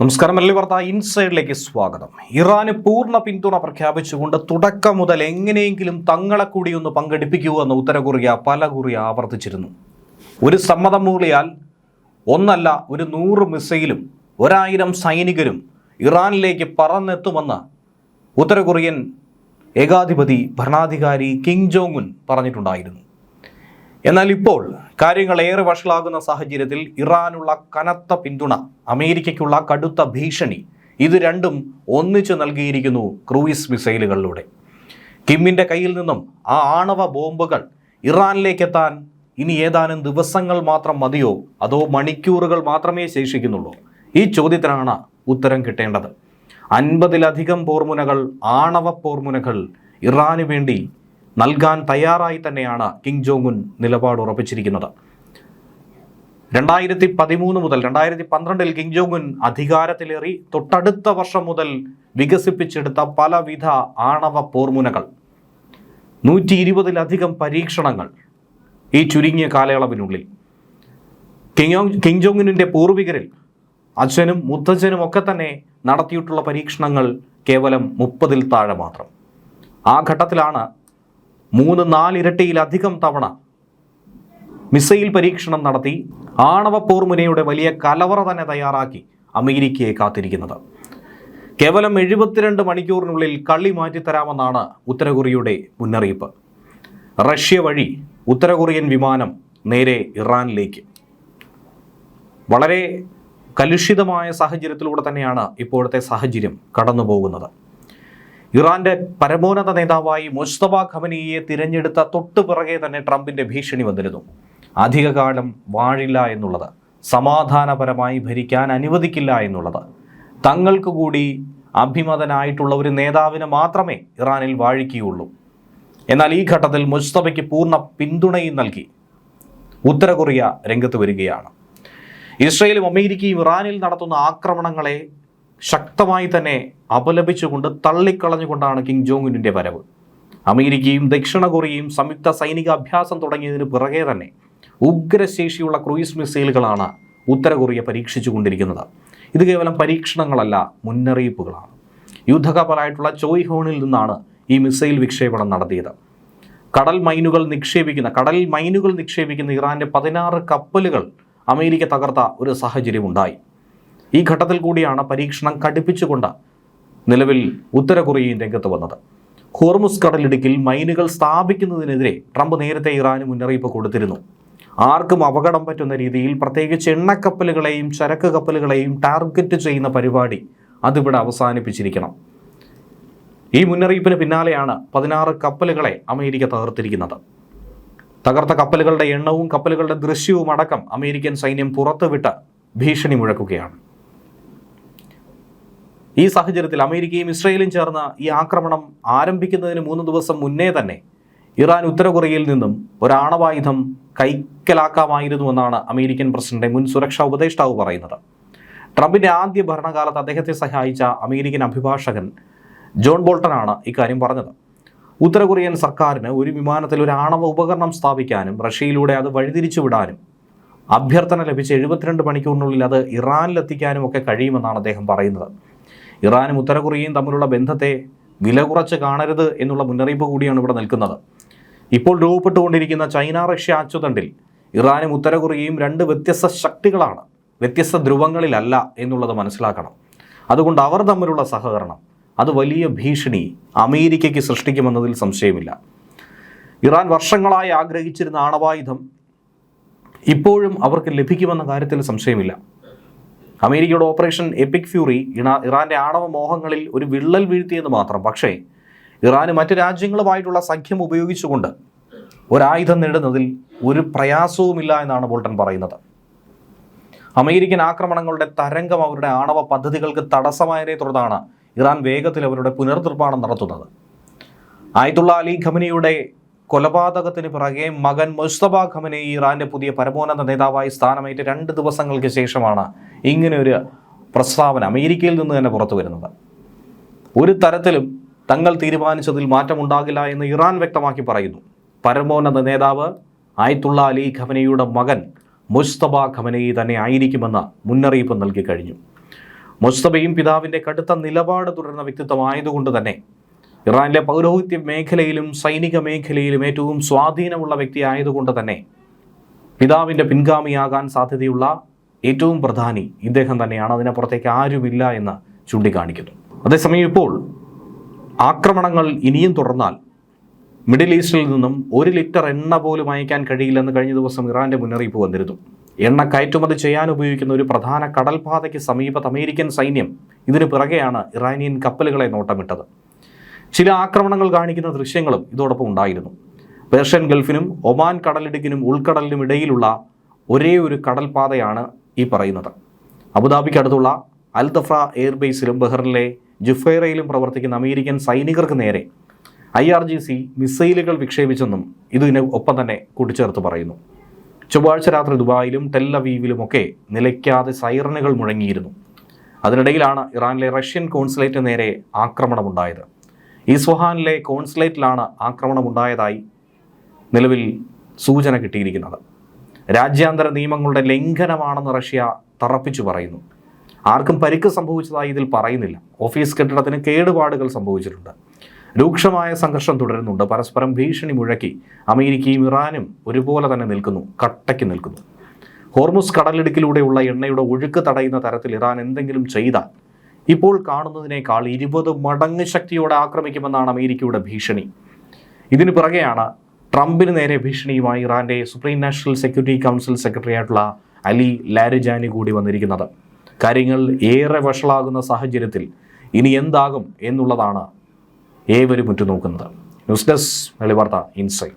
നമസ്കാരം, മല്ലി വാർത്ത ഇൻസൈഡിലേക്ക് സ്വാഗതം. ഇറാന് പൂർണ്ണ പിന്തുണ പ്രഖ്യാപിച്ചുകൊണ്ട് തുടക്കം മുതൽ എങ്ങനെയെങ്കിലും തങ്ങളെ കൂടി ഒന്ന് പങ്കെടുപ്പിക്കൂ എന്ന് ഉത്തര കൊറിയ പലകുറി ആവർത്തിച്ചിരുന്നു. ഒരു സമ്മതം മൂളിയാൽ ഒന്നല്ല, ഒരു 100 മിസൈലും 1000 സൈനികരും ഇറാനിലേക്ക് പറന്നെത്തുമെന്ന് ഉത്തര കൊറിയൻ ഏകാധിപതി ഭരണാധികാരി കിം ജോങ് ഉൻ പറഞ്ഞിട്ടുണ്ടായിരുന്നു. എന്നാൽ ഇപ്പോൾ കാര്യങ്ങൾ ഏറെ വഷളാകുന്ന സാഹചര്യത്തിൽ ഇറാനുള്ള കനത്ത പിന്തുണ, അമേരിക്കയ്ക്കുള്ള കടുത്ത ഭീഷണി, ഇത് രണ്ടും ഒന്നിച്ചു നൽകിയിരിക്കുന്നു ക്രൂയിസ് മിസൈലുകളിലൂടെ. കിമ്മിൻ്റെ കയ്യിൽ നിന്നും ആ ആണവ ബോംബുകൾ ഇറാനിലേക്ക് എത്താൻ ഇനി ഏതാനും ദിവസങ്ങൾ മാത്രം മതിയോ, അതോ മണിക്കൂറുകൾ മാത്രമേ ശേഷിക്കുന്നുള്ളൂ? ഈ ചോദ്യത്തിനാണ് ഉത്തരം കിട്ടേണ്ടത്. 50-ലധികം പോർമുനകൾ, ആണവ പോർമുനകൾ ഇറാന് വേണ്ടി നൽകാൻ തയ്യാറായി തന്നെയാണ് കിം ജോങ് ഉൻ നിലപാട് ഉറപ്പിച്ചിരിക്കുന്നത്. 2013 മുതൽ 2012 കിം ജോങ് ഉൻ അധികാരത്തിലേറി തൊട്ടടുത്ത വർഷം മുതൽ വികസിപ്പിച്ചെടുത്ത പലവിധ ആണവ പോർമുനകൾ, 120-ലധികം പരീക്ഷണങ്ങൾ ഈ ചുരുങ്ങിയ കാലയളവിനുള്ളിൽ. കിം ജോങ് ഉന്നിൻ്റെ പൂർവികരിൽ അച്ഛനും മുത്തച്ഛനും ഒക്കെ തന്നെ നടത്തിയിട്ടുള്ള പരീക്ഷണങ്ങൾ കേവലം 30-ൽ താഴെ മാത്രം. ആ ഘട്ടത്തിലാണ് 3-4 ഇരട്ടിയിലധികം തവണ മിസൈൽ പരീക്ഷണം നടത്തി ആണവ പോർമുനയുടെ വലിയ കലവറ തന്നെ തയ്യാറാക്കി അമേരിക്കയെ കാത്തിരിക്കുന്നത്. കേവലം 72 മണിക്കൂറിനുള്ളിൽ കളി മാറ്റിത്തരാമെന്നാണ് ഉത്തര കൊറിയയുടെ മുന്നറിയിപ്പ്. റഷ്യ വഴി ഉത്തര കൊറിയൻ വിമാനം നേരെ ഇറാനിലേക്ക്. വളരെ കലുഷിതമായ സാഹചര്യത്തിലൂടെ തന്നെയാണ് ഇപ്പോഴത്തെ സാഹചര്യം കടന്നു പോകുന്നത്. ഇറാന്റെ പരമോന്നത നേതാവായി മുസ്തഫ ഖമനിയെ തിരഞ്ഞെടുത്ത തൊട്ടു പിറകെ തന്നെ ട്രംപിന്റെ ഭീഷണി വന്നിരുന്നു. അധികകാലം വാഴില്ല എന്നുള്ളത്, സമാധാനപരമായി ഭരിക്കാൻ അനുവദിക്കില്ല എന്നുള്ളത്, തങ്ങൾക്ക് കൂടി അഭിമതനായിട്ടുള്ള ഒരു നേതാവിന് മാത്രമേ ഇറാനിൽ വാഴിക്കുകയുള്ളൂ. എന്നാൽ ഈ ഘട്ടത്തിൽ മുസ്തഫയ്ക്ക് പൂർണ്ണ പിന്തുണയും നൽകി ഉത്തര കൊറിയ രംഗത്ത് വരികയാണ്. ഇസ്രയേലും അമേരിക്കയും ഇറാനിൽ നടത്തുന്ന ആക്രമണങ്ങളെ ശക്തമായി തന്നെ അപലപിച്ചുകൊണ്ട് തള്ളിക്കളഞ്ഞുകൊണ്ടാണ് കിം ജോങ് ഉന്നിൻ്റെ വരവ്. അമേരിക്കയും ദക്ഷിണ കൊറിയയും സംയുക്ത സൈനിക അഭ്യാസം തുടങ്ങിയതിന് പിറകെ തന്നെ ഉഗ്രശേഷിയുള്ള ക്രൂയിസ് മിസൈലുകളാണ് ഉത്തര കൊറിയ പരീക്ഷിച്ചു കൊണ്ടിരിക്കുന്നത്. ഇത് കേവലം പരീക്ഷണങ്ങളല്ല, മുന്നറിയിപ്പുകളാണ്. യുദ്ധകപ്പലായിട്ടുള്ള ചോയ് ഹോണിൽ നിന്നാണ് ഈ മിസൈൽ വിക്ഷേപണം നടത്തിയത്. കടൽ മൈനുകൾ നിക്ഷേപിക്കുന്ന ഇറാന്റെ 16 കപ്പലുകൾ അമേരിക്ക തകർത്ത ഒരു സാഹചര്യം ഉണ്ടായി. ഈ ഘട്ടത്തിൽ കൂടിയാണ് പരീക്ഷണം കടുപ്പിച്ചുകൊണ്ട് നിലവിൽ ഉത്തര കൊറിയയും രംഗത്ത് വന്നത്. ഹോർമുസ് കടലിടുക്കിൽ മൈനുകൾ സ്ഥാപിക്കുന്നതിനെതിരെ ട്രംപ് നേരത്തെ ഇറാന് മുന്നറിയിപ്പ് കൊടുത്തിരുന്നു. ആർക്കും അപകടം പറ്റുന്ന രീതിയിൽ പ്രത്യേകിച്ച് എണ്ണക്കപ്പലുകളെയും ചരക്ക് കപ്പലുകളെയും ടാർഗറ്റ് ചെയ്യുന്ന പരിപാടി അതിവിടെ അവസാനിപ്പിച്ചിരിക്കണം. ഈ മുന്നറിയിപ്പിന് പിന്നാലെയാണ് 16 കപ്പലുകളെ അമേരിക്ക തകർത്തിരിക്കുന്നത്. തകർത്ത കപ്പലുകളുടെ എണ്ണവും കപ്പലുകളുടെ ദൃശ്യവും അടക്കം അമേരിക്കൻ സൈന്യം പുറത്തുവിട്ട് ഭീഷണി മുഴക്കുകയാണ്. ഈ സാഹചര്യത്തിൽ അമേരിക്കയും ഇസ്രയേലും ചേർന്ന് ഈ ആക്രമണം ആരംഭിക്കുന്നതിന് 3 ദിവസം മുന്നേ തന്നെ ഇറാൻ ഉത്തര കൊറിയയിൽ നിന്നും ഒരു ആണവായുധം കൈക്കലാക്കാമായിരുന്നുവെന്നാണ് അമേരിക്കൻ പ്രസിഡന്റ് മുൻ സുരക്ഷാ ഉപദേഷ്ടാവ് പറയുന്നത്. ട്രംപിന്റെ ആദ്യ ഭരണകാലത്ത് അദ്ദേഹത്തെ സഹായിച്ച അമേരിക്കൻ അഭിഭാഷകൻ ജോൺ ബോൾട്ടനാണ് ഇക്കാര്യം പറഞ്ഞത്. ഉത്തര കൊറിയൻ സർക്കാരിന് ഒരു വിമാനത്തിൽ ഒരു ആണവ ഉപകരണം സ്ഥാപിക്കാനും റഷ്യയിലൂടെ അത് വഴിതിരിച്ചു വിടാനും അഭ്യർത്ഥന ലഭിച്ച 72 മണിക്കൂറിനുള്ളിൽ അത് ഇറാനിലെത്തിക്കാനും ഒക്കെ കഴിയുമെന്നാണ് അദ്ദേഹം പറയുന്നത്. ഇറാനും ഉത്തര കൊറിയയും തമ്മിലുള്ള ബന്ധത്തെ വില കുറച്ച് കാണരുത് എന്നുള്ള മുന്നറിയിപ്പ് കൂടിയാണ് ഇവിടെ നിൽക്കുന്നത്. ഇപ്പോൾ രൂപപ്പെട്ടുകൊണ്ടിരിക്കുന്ന ചൈന റഷ്യ അച്ചുതണ്ടിൽ ഇറാനും ഉത്തര കൊറിയയും 2 വ്യത്യസ്ത ശക്തികളാണ്, വ്യത്യസ്ത ധ്രുവങ്ങളിലല്ല എന്നുള്ളത് മനസ്സിലാക്കണം. അതുകൊണ്ട് അവർ തമ്മിലുള്ള സഹകരണം അത് വലിയ ഭീഷണി അമേരിക്കയ്ക്ക് സൃഷ്ടിക്കുമെന്നതിൽ സംശയമില്ല. ഇറാൻ വർഷങ്ങളായി ആഗ്രഹിച്ചിരുന്ന ആണവായുധം ഇപ്പോഴും അവർക്ക് ലഭിക്കുമെന്ന കാര്യത്തിൽ സംശയമില്ല. അമേരിക്കയുടെ ഓപ്പറേഷൻ എപ്പിക് ഫ്യൂറി ഇറാന്റെ ആണവ മോഹങ്ങളിൽ ഒരു വിള്ളൽ വീഴ്ത്തിയെന്ന് മാത്രം. പക്ഷേ ഇറാന് മറ്റ് രാജ്യങ്ങളുമായിട്ടുള്ള സഖ്യം ഉപയോഗിച്ചുകൊണ്ട് ഒരായുധം നേടുന്നതിൽ ഒരു പ്രയാസവുമില്ല എന്നാണ് ബോൾട്ടൺ പറയുന്നത്. അമേരിക്കൻ ആക്രമണങ്ങളുടെ തരംഗം അവരുടെ ആണവ പദ്ധതികൾക്ക് തടസ്സമായതിനെ തുടർന്നാണ് ഇറാൻ വേഗത്തിൽ അവരുടെ പുനർനിർമ്മാണം നടത്തുന്നത്. ആയത്തുള്ള അലി ഖമനിയുടെ കൊലപാതകത്തിന് പിറകെ മകൻ മുസ്തഫ ഖമനി ഇറാന്റെ പുതിയ പരമോന്നത നേതാവായി സ്ഥാനമേറ്റ് 2 ദിവസങ്ങൾക്ക് ശേഷമാണ് ഇങ്ങനെയൊരു പ്രസ്താവന അമേരിക്കയിൽ നിന്ന് തന്നെ പുറത്തു വരുന്നത്. ഒരു തരത്തിലും തങ്ങൾ തീരുമാനിച്ചതിൽ മാറ്റമുണ്ടാകില്ല എന്ന് ഇറാൻ വ്യക്തമാക്കി പറയുന്നു. പരമോന്നത നേതാവ് ആയത്തുള്ള അലി ഖമനിയുടെ മകൻ മുസ്തഫ ഖമനി തന്നെ ആയിരിക്കുമെന്ന് മുന്നറിയിപ്പ് നൽകി കഴിഞ്ഞു. മുസ്തഫയും പിതാവിൻ്റെ കടുത്ത നിലപാട് തുടരുന്ന വ്യക്തിത്വമായതുകൊണ്ട് തന്നെ ഇറാനിലെ പൗരോഹിത്യ മേഖലയിലും സൈനിക മേഖലയിലും ഏറ്റവും സ്വാധീനമുള്ള വ്യക്തിയായതുകൊണ്ട് തന്നെ പിതാവിൻ്റെ പിൻഗാമിയാകാൻ സാധ്യതയുള്ള ഏറ്റവും പ്രധാനി ഇദ്ദേഹം തന്നെയാണ്. അതിനപ്പുറത്തേക്ക് ആരുമില്ല എന്ന് ചൂണ്ടിക്കാണിക്കുന്നു. അതേസമയം ഇപ്പോൾ ആക്രമണങ്ങൾ ഇനിയും തുടർന്നാൽ മിഡിൽ ഈസ്റ്റിൽ നിന്നും 1 ലിറ്റർ എണ്ണ പോലും അയക്കാൻ കഴിയില്ലെന്ന് കഴിഞ്ഞ ദിവസം ഇറാന്റെ മുന്നറിയിപ്പ് വന്നിരുന്നു. എണ്ണ കയറ്റുമതി ചെയ്യാൻ ഉപയോഗിക്കുന്ന ഒരു പ്രധാന കടൽപാതയ്ക്ക് സമീപത്ത് അമേരിക്കൻ സൈന്യം ഇതിനു പിറകെയാണ് ഇറാനിയൻ കപ്പലുകളെ നോട്ടമിട്ടത്. ചില ആക്രമണങ്ങൾ കാണിക്കുന്ന ദൃശ്യങ്ങളും ഇതോടൊപ്പം ഉണ്ടായിരുന്നു. പേർഷ്യൻ ഗൾഫിനും ഒമാൻ കടലിടുക്കിനും ഉൾക്കടലിനും ഇടയിലുള്ള ഒരേ ഒരു കടൽപാതയാണ് ഈ പറയുന്നത്. അബുദാബിക്ക് അടുത്തുള്ള അൽ ദഫ്ര എയർബേസിലും ബഹ്റിനിലെ ജുഫൈറയിലും പ്രവർത്തിക്കുന്ന അമേരിക്കൻ സൈനികർക്ക് നേരെ IRGC മിസൈലുകൾ വിക്ഷേപിച്ചെന്നും ഇതിന് ഒപ്പം തന്നെ കൂട്ടിച്ചേർത്ത് പറയുന്നു. ചൊവ്വാഴ്ച രാത്രി ദുബായിലും ടെല്ലവീവിലുമൊക്കെ നിലയ്ക്കാതെ സൈറനുകൾ മുഴങ്ങിയിരുന്നു. അതിനിടയിലാണ് ഇറാനിലെ റഷ്യൻ കോൺസുലേറ്റ് നേരെ ആക്രമണമുണ്ടായത്. ഇസ്ഫഹാനിലെ കോൺസുലേറ്റിലാണ് ആക്രമണമുണ്ടായതായി നിലവിൽ സൂചന കിട്ടിയിരിക്കുന്നത്. രാജ്യാന്തര നിയമങ്ങളുടെ ലംഘനമാണെന്ന് റഷ്യ തറപ്പിച്ചു പറയുന്നു. ആർക്കും പരിക്ക് സംഭവിച്ചതായി ഇതിൽ പറയുന്നില്ല. ഓഫീസ് കെട്ടിടത്തിന് കേടുപാടുകൾ സംഭവിച്ചിട്ടുണ്ട്. രൂക്ഷമായ സംഘർഷം തുടരുന്നുണ്ട്. പരസ്പരം ഭീഷണി മുഴക്കി അമേരിക്കയും ഇറാനും ഒരുപോലെ തന്നെ നിൽക്കുന്നു, കട്ടയ്ക്ക് നിൽക്കുന്നു. ഹോർമുസ് കടലിടുക്കിലൂടെയുള്ള എണ്ണയുടെ ഒഴുക്ക് തടയുന്ന തരത്തിൽ ഇറാൻ എന്തെങ്കിലും ചെയ്താൽ ഇപ്പോൾ കാണുന്നതിനേക്കാൾ 20 മടങ്ങ് ശക്തിയോടെ ആക്രമിക്കുമെന്നാണ് അമേരിക്കയുടെ ഭീഷണി. ഇതിനു പിറകെയാണ് ട്രംപിന് നേരെ ഭീഷണിയുമായി ഇറാന്റെ supreme national security council secretary ആയിട്ടുള്ള അലി ലാരിജാനി കൂടി വന്നിരിക്കുന്നത്. കാര്യങ്ങൾ ഏറെ വഷളാകുന്ന സാഹചര്യത്തിൽ ഇനി എന്താകും എന്നുള്ളതാണ് ഏവരും ഉറ്റുനോക്കുന്നത്. ന്യൂസ് ഡെസ്ക് മലയാളി വാർത്ത ഇൻസൈറ്റ്.